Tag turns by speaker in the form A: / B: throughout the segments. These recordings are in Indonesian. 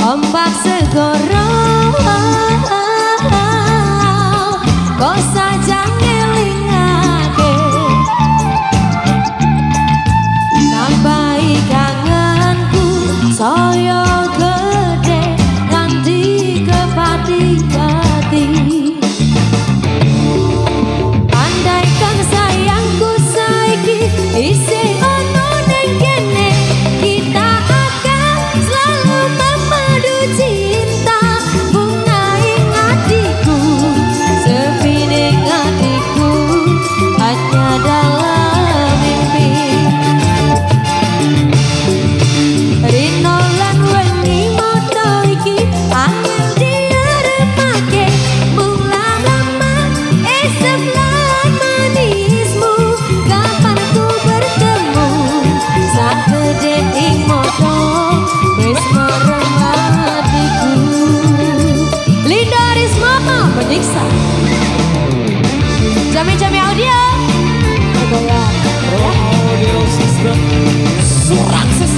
A: Ombak segoro kok saja ngelingake nambahi kangenku saya gede nganti kepati-pati. Andaikan sayangku saiki isih ono ning kene, kita akan selalu memadu cinta. Bunga ing hatiku, sepi ning hatiku, hanya dalam mimpi. Rino lan wengi moto iki angel diremake, mula lama sebelah manismu. Kapan ku bertemu sak gede ing moto wis merem hatiku. Linda Risma menyiksa Jami-Jami Audio bergoyang
B: Audio System Suraxis.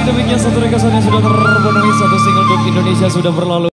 B: Demikian satu rekasan yang sudah terpenuhi, satu single untuk Indonesia sudah berlalu.